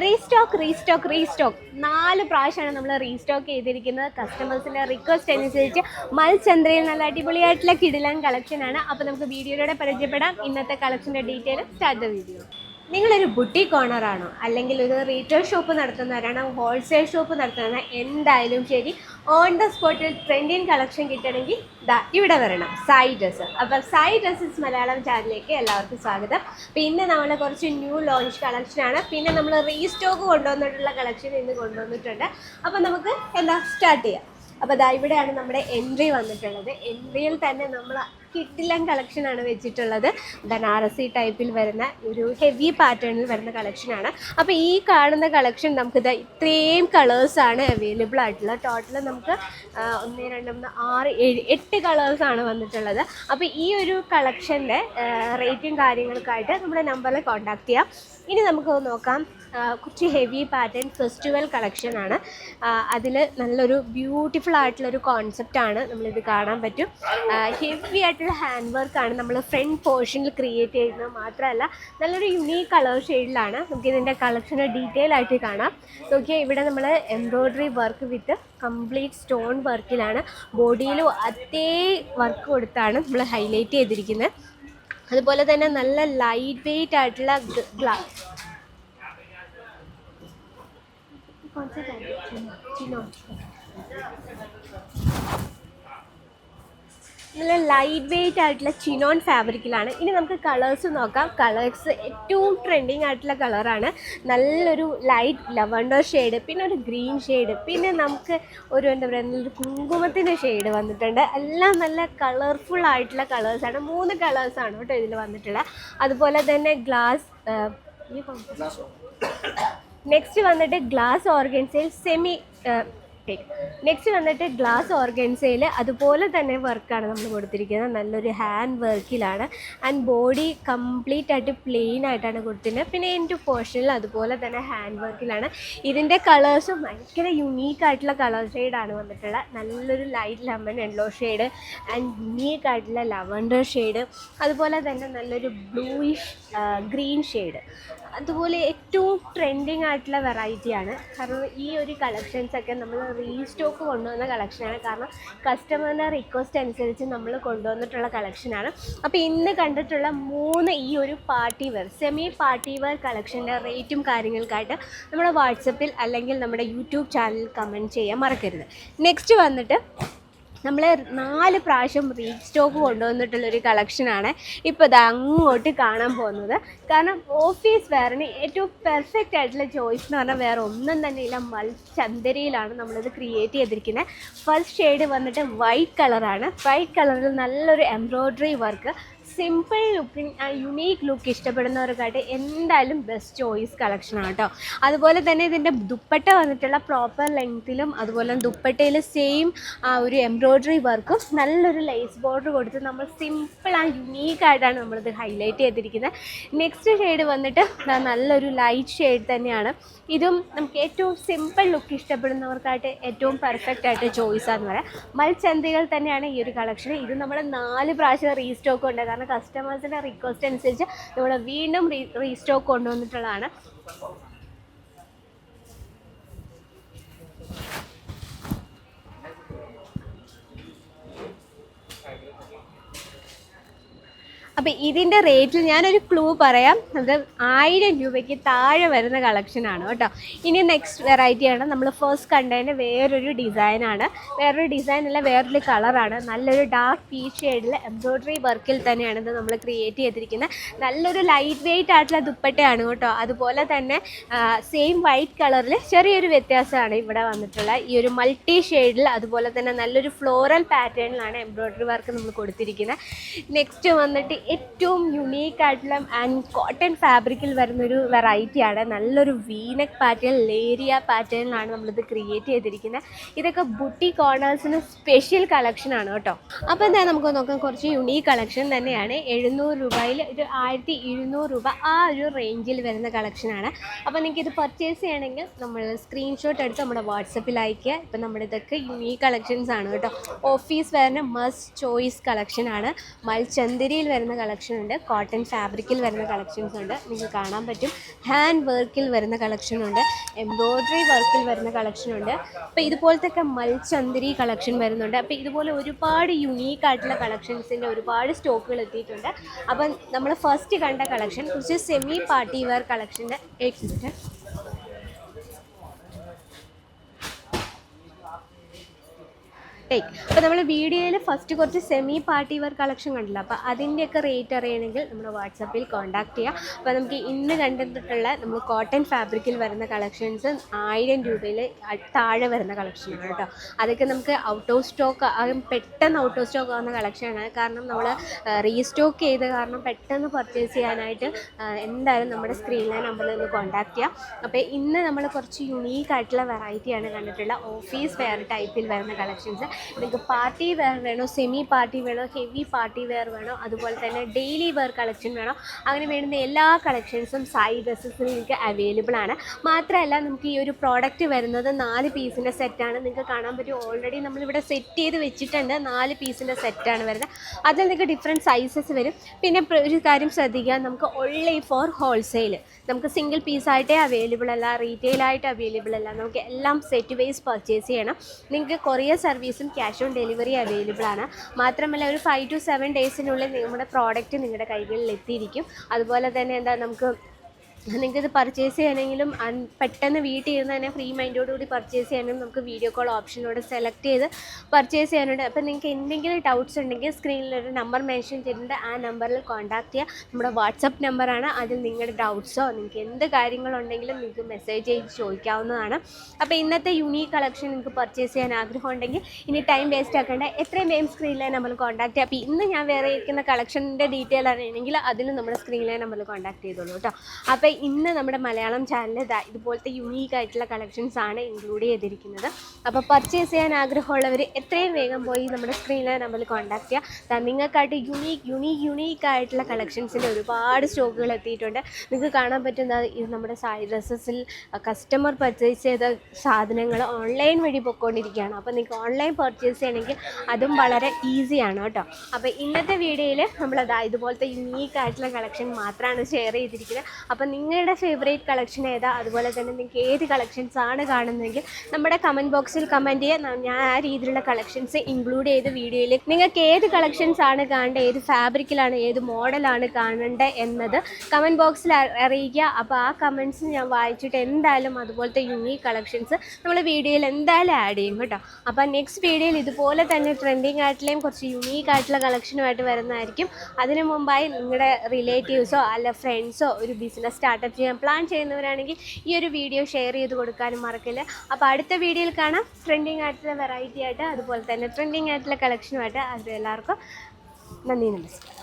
Restock 4 പ്രാവശ്യമാണ് നമ്മൾ restock ചെയ്തിരിക്കുന്നത്. കസ്റ്റമേഴ്സിൻ്റെ റിക്വസ്റ്റ് അനുസരിച്ച് മൽചന്ദ്രയിൽ നല്ല അടിപൊളിയായിട്ടുള്ള കിടിലൻ കളക്ഷനാണ്. അപ്പോൾ നമുക്ക് വീഡിയോയിലൂടെ പരിചയപ്പെടാം ഇന്നത്തെ കളക്ഷൻ്റെ ഡീറ്റെയിൽ. Start video. നിങ്ങളൊരു ബുട്ടീക്ക് ഓണറാണോ, അല്ലെങ്കിൽ ഒരു റീറ്റെയിൽ ഷോപ്പ് നടത്തുന്നവരാണോ, ഹോൾസെയിൽ ഷോപ്പ് നടത്തുന്ന, എന്തായാലും ശരി ഓൺ ദ സ്പോട്ടിൽ ട്രെൻഡിങ് കളക്ഷൻ കിട്ടണമെങ്കിൽ ഇവിടെ വരണം, സായി ഡ്രസ്സ്. അപ്പോൾ സായി ഡ്രസ്സസ് മലയാളം ചാനലിലേക്ക് എല്ലാവർക്കും സ്വാഗതം. പിന്നെ നമ്മൾ കുറച്ച് ന്യൂ ലോഞ്ച് കളക്ഷനാണ്, പിന്നെ നമ്മൾ റീസ്റ്റോക്ക് കൊണ്ടുവന്നിട്ടുള്ള കളക്ഷൻ ഇന്ന് കൊണ്ടുവന്നിട്ടുണ്ട്. അപ്പോൾ നമുക്ക് സ്റ്റാർട്ട് ചെയ്യാം. അപ്പോൾ ഇവിടെയാണ് നമ്മുടെ എൻട്രി വന്നിട്ടുള്ളത്. എൻട്രിയിൽ തന്നെ നമ്മൾ കിഡിലൻ കളക്ഷനാണ് വെച്ചിട്ടുള്ളത്. ബനാറസി ടൈപ്പിൽ വരുന്ന ഒരു ഹെവി പാറ്റേണിൽ വരുന്ന കളക്ഷനാണ്. അപ്പോൾ ഈ കാണുന്ന കളക്ഷൻ നമുക്ക് ഇത്രയും കളേഴ്സാണ് അവൈലബിൾ ആയിട്ടുള്ളത്. ടോട്ടൽ നമുക്ക് 1, 2, 3, 6, 7, 8 കളേഴ്സാണ് വന്നിട്ടുള്ളത്. അപ്പോൾ ഈ ഒരു കളക്ഷൻ്റെ റേറ്റും കാര്യങ്ങൾക്കായിട്ട് നമ്മുടെ നമ്പറിൽ കോൺടാക്ട് ചെയ്യാം. ഇനി നമുക്ക് നോക്കാം. കുറച്ച് ഹെവി പാറ്റേൺ ഫെസ്റ്റിവൽ കളക്ഷനാണ്. അതിൽ നല്ലൊരു ബ്യൂട്ടിഫുൾ ആയിട്ടുള്ളൊരു കോൺസെപ്റ്റാണ് നമ്മളിത് കാണാൻ പറ്റും. ഹെവി ആയിട്ടുള്ള ഹാൻഡ് വർക്കാണ് നമ്മൾ ഫ്രണ്ട് പോർഷനിൽ ക്രിയേറ്റ് ചെയ്യുന്നത്. മാത്രമല്ല നല്ലൊരു യുണീക്ക് കളർ ഷെയ്ഡിലാണ്. നമുക്കിതിൻ്റെ കളക്ഷന് ഡീറ്റെയിൽ ആയിട്ട് കാണാം. നോക്കിയാൽ ഇവിടെ നമ്മൾ embroidery work with complete stone വർക്കിലാണ്. ബോഡിയിലും അതേ വർക്ക് കൊടുത്താണ് നമ്മൾ ഹൈലൈറ്റ് ചെയ്തിരിക്കുന്നത്. അതുപോലെ തന്നെ നല്ല ലൈറ്റ് വെയ്റ്റ് ആയിട്ടുള്ള നല്ല ലൈറ്റ് വെയ്റ്റ് ആയിട്ടുള്ള ചിനോൺ ഫാബ്രിക്കിലാണ്. ഇനി നമുക്ക് കളേഴ്സ് നോക്കാം. കളേഴ്സ് ഏറ്റവും ട്രെൻഡിങ് ആയിട്ടുള്ള കളറാണ്. നല്ലൊരു ലൈറ്റ് ലവണ്ടർ ഷെയ്ഡ്, പിന്നെ ഒരു ഗ്രീൻ ഷെയ്ഡ്, പിന്നെ നമുക്ക് ഒരു നല്ലൊരു കുങ്കുമത്തിൻ്റെ ഷെയ്ഡ് വന്നിട്ടുണ്ട്. എല്ലാം നല്ല കളർഫുൾ ആയിട്ടുള്ള കളേഴ്സാണ്. 3 കളേഴ്സാണ് കേട്ടോ ഇതിൽ വന്നിട്ടുള്ളത്. അതുപോലെ തന്നെ നെക്സ്റ്റ് വന്നിട്ട് ഗ്ലാസ് ഓർഗൻസയിൽ അതുപോലെ തന്നെ വർക്കാണ് നമ്മൾ കൊടുത്തിരിക്കുന്നത്. നല്ലൊരു ഹാൻഡ് വർക്കിലാണ്. ആൻഡ് ബോഡി കംപ്ലീറ്റ് ആയിട്ട് പ്ലെയിൻ ആയിട്ടാണ് കൊടുത്തിരുന്നത്. പിന്നെ എൻ്റെ പോർഷനിൽ അതുപോലെ തന്നെ ഹാൻഡ് വർക്കിലാണ്. ഇതിൻ്റെ കളേഴ്സും ഭയങ്കര യുണീക്ക് ആയിട്ടുള്ള കളർ ഷെയ്ഡാണ് വന്നിട്ടുള്ളത്. നല്ലൊരു light lemon yellow shade and unique ആയിട്ടുള്ള ലവണ്ടർ ഷെയ്ഡ്, അതുപോലെ തന്നെ നല്ലൊരു ബ്ലൂയിഷ് ഗ്രീൻ ഷെയ്ഡ്. അതുപോലെ ഏറ്റവും ട്രെൻഡിങ് ആയിട്ടുള്ള വെറൈറ്റിയാണ്. കാരണം ഈ ഒരു കളക്ഷൻസൊക്കെ നമ്മൾ റീസ്റ്റോക്ക് കൊണ്ടുവന്ന കളക്ഷനാണ്. കാരണം കസ്റ്റമറിൻ്റെ റിക്വസ്റ്റ് അനുസരിച്ച് നമ്മൾ കൊണ്ടുവന്നിട്ടുള്ള കളക്ഷനാണ്. അപ്പോൾ ഇന്ന് കണ്ടിട്ടുള്ള 3 ഈ ഒരു സെമി പാർട്ടി വെയർ കളക്ഷൻ്റെ റേറ്റും കാര്യങ്ങൾക്കായിട്ട് നമ്മുടെ വാട്സപ്പിൽ അല്ലെങ്കിൽ നമ്മുടെ യൂട്യൂബ് ചാനലിൽ കമൻറ്റ് ചെയ്യാൻ മറക്കരുത്. നെക്സ്റ്റ് വന്നിട്ട് നമ്മൾ 4 പ്രാവശ്യം റീസ്റ്റോക്ക് കൊണ്ടുവന്നിട്ടുള്ളൊരു കളക്ഷനാണ് ഇപ്പോൾ അങ്ങോട്ട് കാണാൻ പോകുന്നത്. കാരണം ഓഫീസ് വെയറിന് ഏറ്റവും പെർഫെക്റ്റ് ആയിട്ടുള്ള ചോയ്സ് എന്ന് പറഞ്ഞാൽ വേറെ ഒന്നും തന്നെ ഇല്ല. മൽചന്ദരിയിലാണ് നമ്മളിത് ക്രിയേറ്റ് ചെയ്തിരിക്കുന്നത്. ഫസ്റ്റ് ഷെയ്ഡ് വന്നിട്ട് വൈറ്റ് കളറാണ്. വൈറ്റ് കളറിൽ നല്ലൊരു embroidery work, simple looking, unique look ഇഷ്ടപ്പെടുന്നവർക്കായിട്ട് എന്തായാലും ബെസ്റ്റ് ചോയ്സ് കളക്ഷനാണ് കേട്ടോ. അതുപോലെ തന്നെ ഇതിൻ്റെ ദുപ്പട്ട വന്നിട്ടുള്ള പ്രോപ്പർ ലെങ്ത്തിലും അതുപോലെ ദുപ്പട്ടയിൽ സെയിം ഒരു എംബ്രോയ്ഡറി വർക്കും നല്ലൊരു ലേസ് ബോർഡർ കൊടുത്ത് നമ്മൾ സിമ്പിൾ യുണീക്കായിട്ടാണ് നമ്മളിത് ഹൈലൈറ്റ് ചെയ്തിരിക്കുന്നത്. നെക്സ്റ്റ് ഷെയ്ഡ് വന്നിട്ട് നല്ലൊരു ലൈറ്റ് ഷെയ്ഡ് തന്നെയാണ്. ഇതും നമുക്ക് ഏറ്റവും സിമ്പിൾ ലുക്ക് ഇഷ്ടപ്പെടുന്നവർക്കായിട്ട് ഏറ്റവും പെർഫെക്റ്റ് ആയിട്ട് ചോയ്സാന്ന് പറയാം. മൽചന്ദികൾ തന്നെയാണ് ഈ ഒരു കളക്ഷൻ. ഇത് നമ്മൾ 4 പ്രാവശ്യം റീസ്റ്റോക്ക് ഉണ്ട്. കാരണം കസ്റ്റമേഴ്സിൻ്റെ റിക്വസ്റ്റ് അനുസരിച്ച് നമ്മൾ വീണ്ടും റീസ്റ്റോക്ക് കൊണ്ടുവന്നിട്ടുള്ളതാണ്. അപ്പോൾ ഇതിൻ്റെ റേറ്റിൽ ഞാനൊരു ക്ലൂ പറയാം. അത് 1000 രൂപയ്ക്ക് താഴെ വരുന്ന കളക്ഷനാണ് കേട്ടോ. ഇനി നെക്സ്റ്റ് വെറൈറ്റിയാണ്. നമ്മൾ ഫസ്റ്റ് കണ്ടതിന് വേറൊരു ഡിസൈനാണ്. വേറൊരു കളറാണ്. നല്ലൊരു ഡാർക്ക് പീച്ച് ഷെയ്ഡിൽ എംബ്രോയ്ഡറി വർക്കിൽ തന്നെയാണ് ഇത് നമ്മൾ ക്രിയേറ്റ് ചെയ്തിരിക്കുന്നത്. നല്ലൊരു ലൈറ്റ് വെയ്റ്റ് ആയിട്ടുള്ള ദുപ്പട്ടയാണ് കേട്ടോ. അതുപോലെ തന്നെ സെയിം വൈറ്റ് കളറിൽ ചെറിയൊരു വ്യത്യാസമാണ് ഇവിടെ വന്നിട്ടുള്ളത്. ഈ ഒരു മൾട്ടി ഷെയ്ഡിൽ അതുപോലെ തന്നെ നല്ലൊരു ഫ്ലോറൽ പാറ്റേണിലാണ് എംബ്രോയ്ഡറി വർക്ക് നമ്മൾ കൊടുത്തിരിക്കുന്നത്. നെക്സ്റ്റ് വന്നിട്ട് ഏറ്റവും യുണീക്കായിട്ടുള്ള ആൻഡ് കോട്ടൺ ഫാബ്രിക്കിൽ വരുന്നൊരു വെറൈറ്റിയാണ്. നല്ലൊരു വീനെക്ക് പാറ്റേൺ, ലേരിയ പാറ്റേണിലാണ് നമ്മളിത് ക്രിയേറ്റ് ചെയ്തിരിക്കുന്നത്. ഇതൊക്കെ ബുട്ടീക്ക് ഓണേഴ്സിന് സ്പെഷ്യൽ കളക്ഷനാണ് കേട്ടോ. അപ്പോൾ എന്താ നമുക്ക് നോക്കാം. കുറച്ച് യുണീക്ക് കളക്ഷൻ തന്നെയാണ്. 700 രൂപയിൽ ഒരു 1200 രൂപ ആ ഒരു റേഞ്ചിൽ വരുന്ന കളക്ഷനാണ്. അപ്പോൾ നിങ്ങൾക്ക് ഇത് പർച്ചേസ് ചെയ്യണമെങ്കിൽ നമ്മൾ സ്ക്രീൻഷോട്ട് എടുത്ത് നമ്മുടെ വാട്സപ്പിൽ അയയ്ക്കുക. ഇപ്പം നമ്മുടെ ഇതൊക്കെ യുണീക്ക് കളക്ഷൻസ് ആണ് കേട്ടോ. ഓഫീസ് വെയറിന് മസ്റ്റ് ചോയ്സ് കളക്ഷനാണ്. മൽചന്ദരിയിൽ വരുന്ന കളക്ഷൻ ഉണ്ട്, കോട്ടൺ ഫാബ്രിക്കിൽ വരുന്ന കളക്ഷൻസ് ഉണ്ട്, നിങ്ങൾക്ക് കാണാൻ പറ്റും. ഹാൻഡ് വർക്കിൽ വരുന്ന കളക്ഷൻ ഉണ്ട്, എംബ്രോയ്ഡറി വർക്കിൽ വരുന്ന കളക്ഷൻ ഉണ്ട്. അപ്പോൾ ഇതുപോലത്തെ മൽച്ചന്ദരി കളക്ഷൻ വരുന്നുണ്ട്. അപ്പോൾ ഇതുപോലെ ഒരുപാട് യുണീക്ക് ആയിട്ടുള്ള കളക്ഷൻസിൻ്റെ ഒരുപാട് സ്റ്റോക്കുകൾ എത്തിയിട്ടുണ്ട്. അപ്പം നമ്മൾ ഫസ്റ്റ് കണ്ട കളക്ഷൻ കുറച്ച് സെമി പാർട്ടി വെയർ കളക്ഷൻ്റെ അപ്പോൾ നമ്മൾ വീഡിയോയിൽ ഫസ്റ്റ് കുറച്ച് സെമി പാർട്ടി വെയർ കളക്ഷൻ കണ്ടില്ല. അപ്പോൾ അതിൻ്റെയൊക്കെ റേറ്റ് അറിയണമെങ്കിൽ നമ്മൾ വാട്സപ്പിൽ കോൺടാക്ട് ചെയ്യുക. അപ്പോൾ നമുക്ക് ഇന്ന് കണ്ടിട്ടുള്ള നമ്മൾ കോട്ടൺ ഫാബ്രിക്കിൽ വരുന്ന കളക്ഷൻസ് 1000 രൂപയിൽ താഴെ വരുന്ന കളക്ഷനാണ് കേട്ടോ. അതൊക്കെ നമുക്ക് ഔട്ട് ഓഫ് സ്റ്റോക്ക് പെട്ടെന്ന് ഔട്ട് ഓഫ് സ്റ്റോക്ക് ആവുന്ന കളക്ഷനാണ്. കാരണം നമ്മൾ റീസ്റ്റോക്ക് ചെയ്ത് കാരണം പെട്ടെന്ന് പർച്ചേസ് ചെയ്യാനായിട്ട് എന്തായാലും നമ്മുടെ സ്ക്രീനിലെ നമ്പറിൽ നിന്ന് കോൺടാക്ട് ചെയ്യാം. അപ്പോൾ ഇന്ന് നമ്മൾ കുറച്ച് യുണീക്ക് ആയിട്ടുള്ള വെറൈറ്റിയാണ് കണ്ടിട്ടുള്ള ഓഫീസ് വെയർ ടൈപ്പിൽ വരുന്ന കളക്ഷൻസ്. നിങ്ങൾക്ക് പാർട്ടി വെയർ വേണോ, സെമി പാർട്ടി വേണോ, ഹെവി പാർട്ടി വെയർ വേണോ, അതുപോലെ തന്നെ ഡെയിലി വെയർ കളക്ഷൻ വേണോ, അങ്ങനെ വേണ്ടുന്ന എല്ലാ കളക്ഷൻസും സായി ഡ്രസ്സസിൽ നിങ്ങൾക്ക് അവൈലബിൾ ആണ്. മാത്രമല്ല നമുക്ക് ഈ ഒരു പ്രോഡക്റ്റ് വരുന്നത് 4 പീസിൻ്റെ സെറ്റാണ്. നിങ്ങൾക്ക് കാണാൻ പറ്റും ഓൾറെഡി നമ്മളിവിടെ സെറ്റ് ചെയ്ത് വെച്ചിട്ടുണ്ട്. 4 പീസിൻ്റെ സെറ്റാണ് വരുന്നത്. അതിൽ നിങ്ങൾക്ക് ഡിഫറെൻറ്റ് സൈസസ് വരും. പിന്നെ ഒരു കാര്യം ശ്രദ്ധിക്കുക, നമുക്ക് ഓൺലി ഫോർ ഹോൾസെയിൽ, നമുക്ക് സിംഗിൾ പീസായിട്ടേ അവൈലബിൾ അല്ല, റീറ്റെയിലായിട്ട് അവൈലബിൾ അല്ല. നമുക്ക് എല്ലാം സെറ്റ് വൈസ് പർച്ചേസ് ചെയ്യണം. നിങ്ങൾക്ക് കൊറിയർ സർവീസും ക്യാഷ് ഓൺ ഡെലിവറി അവൈലബിൾ ആണ്. മാത്രമല്ല ഒരു 5 to 7 ഡേയ്സിനുള്ളിൽ നമ്മുടെ പ്രോഡക്റ്റ് നിങ്ങളുടെ കൈകളിൽ എത്തിയിരിക്കും. അതുപോലെ തന്നെ നമുക്ക് നിങ്ങൾക്കിത് പർച്ചേസ് ചെയ്യണമെങ്കിലും പെട്ടെന്ന് വീട്ടിൽ ഇരുന്ന് തന്നെ ഫ്രീ മൈൻഡോടുകൂടി പർച്ചേസ് ചെയ്യാനും നമുക്ക് വീഡിയോ കോൾ ഓപ്ഷനിലൂടെ സെലക്ട് ചെയ്ത് പർച്ചേസ് ചെയ്യാനുണ്ട്. അപ്പോൾ നിങ്ങൾക്ക് എന്തെങ്കിലും ഡൗട്ട്സ് ഉണ്ടെങ്കിൽ സ്ക്രീനിലൊരു നമ്പർ മെൻഷൻ ചെയ്തിട്ടുണ്ട്. ആ നമ്പറിൽ കോൺടാക്ട് ചെയ്യുക. നമ്മുടെ വാട്സപ്പ് നമ്പറാണ്. അതിൽ നിങ്ങളുടെ ഡൗട്ട്സോ നിങ്ങൾക്ക് എന്ത് കാര്യങ്ങളുണ്ടെങ്കിലും നിങ്ങൾക്ക് മെസ്സേജ് ചെയ്ത് ചോദിക്കാവുന്നതാണ്. അപ്പോൾ ഇന്നത്തെ യുണീക്ക് കളക്ഷൻ നിങ്ങൾക്ക് പർച്ചേസ് ചെയ്യാൻ ആഗ്രഹം ഉണ്ടെങ്കിൽ ഇനി ടൈം വേസ്റ്റ് ആക്കേണ്ട, എത്രയും വേഗം സ്ക്രീനിലെ നമ്പറിൽ കോൺടാക്ട് ചെയ്യുക. അപ്പോൾ ഇന്ന് ഞാൻ വേറെ ഇരിക്കുന്ന കളക്ഷൻ്റെ ഡീറ്റെയിൽ അറിയണമെങ്കിൽ അതിൽ നമ്മുടെ സ്ക്രീനിലെ നമ്പറിൽ കോൺടാക്ട് ചെയ്തോളൂ കേട്ടോ. അപ്പോൾ ഇന്ന് നമ്മുടെ മലയാളം ചാനലിൽ ഇതുപോലത്തെ യുണീക്ക് ആയിട്ടുള്ള കളക്ഷൻസ് ആണ് ഇൻക്ലൂഡ് ചെയ്തിരിക്കുന്നത്. അപ്പോൾ പർച്ചേസ് ചെയ്യാൻ ആഗ്രഹമുള്ളവർ എത്രയും വേഗം പോയി നമ്മുടെ സ്ക്രീനിലെ നമ്പറിൽ കോൺടാക്ട് ചെയ്യുക. നിങ്ങൾക്കായിട്ട് യുണീക്ക് ആയിട്ടുള്ള കളക്ഷൻസിൻ്റെ ഒരുപാട് സ്റ്റോക്കുകൾ എത്തിയിട്ടുണ്ട്. നിങ്ങൾക്ക് കാണാൻ പറ്റുന്ന ഇത് നമ്മുടെ സായി ഡ്രസ്സസിൽ കസ്റ്റമർ പർച്ചേസ് ചെയ്ത സാധനങ്ങൾ ഓൺലൈൻ വഴി പൊയ്ക്കൊണ്ടിരിക്കുകയാണ്. അപ്പോൾ നിങ്ങൾക്ക് ഓൺലൈൻ പർച്ചേസ് ചെയ്യണമെങ്കിൽ അതും വളരെ ഈസിയാണ് കേട്ടോ. അപ്പോൾ ഇന്നത്തെ വീഡിയോയിൽ നമ്മളത് ഇതുപോലത്തെ യുണീക്ക് ആയിട്ടുള്ള കളക്ഷൻ മാത്രമാണ് ഷെയർ ചെയ്തിരിക്കുന്നത്. അപ്പോൾ നിങ്ങളുടെ ഫേവറേറ്റ് കളക്ഷൻ ഏതാ, അതുപോലെ തന്നെ നിങ്ങൾക്ക് ഏത് കളക്ഷൻസ് ആണ് കാണുന്നതെങ്കിൽ നമ്മുടെ കമൻറ്റ് ബോക്സിൽ കമൻറ്റ് ചെയ്യുക. ഞാൻ ആ രീതിയിലുള്ള കളക്ഷൻസ് ഇൻക്ലൂഡ് ചെയ്ത് വീഡിയോയിൽ നിങ്ങൾക്ക് ഏത് കളക്ഷൻസ് ആണ് കാണേണ്ടത്, ഏത് ഫാബ്രിക്കിലാണ്, ഏത് മോഡലാണ് കാണേണ്ടത് എന്നത് കമൻറ്റ് ബോക്സിൽ അറിയിക്കുക. അപ്പോൾ ആ കമൻറ്റ്സ് ഞാൻ വായിച്ചിട്ട് എന്തായാലും അതുപോലത്തെ യുണീക്ക് കളക്ഷൻസ് നമ്മൾ വീഡിയോയിൽ എന്തായാലും ആഡ് ചെയ്യും കേട്ടോ. അപ്പോൾ നെക്സ്റ്റ് വീഡിയോയിൽ ഇതുപോലെ തന്നെ ട്രെൻഡിങ് ആയിട്ടുള്ളയും കുറച്ച് യുണീക്ക് ആയിട്ടുള്ള കളക്ഷനുമായിട്ട് വരുന്നതായിരിക്കും. അതിനു മുമ്പായി നിങ്ങളുടെ റിലേറ്റീവ്സോ അല്ല ഫ്രണ്ട്സോ ഒരു ബിസിനസ് സ്റ്റാർട്ടപ്പ് ചെയ്യാൻ പ്ലാൻ ചെയ്യുന്നവരാണെങ്കിൽ ഈ ഒരു വീഡിയോ ഷെയർ ചെയ്ത് കൊടുക്കാനും മറക്കില്ല. അപ്പോൾ അടുത്ത വീഡിയോയിൽ കാണാം ട്രെൻഡിങ് ആയിട്ടുള്ള വെറൈറ്റി ആയിട്ട്, അതുപോലെ തന്നെ ട്രെൻഡിങ് ആയിട്ടുള്ള കളക്ഷനുമായിട്ട്. അത് എല്ലാവർക്കും നന്ദി, നമസ്കാരം.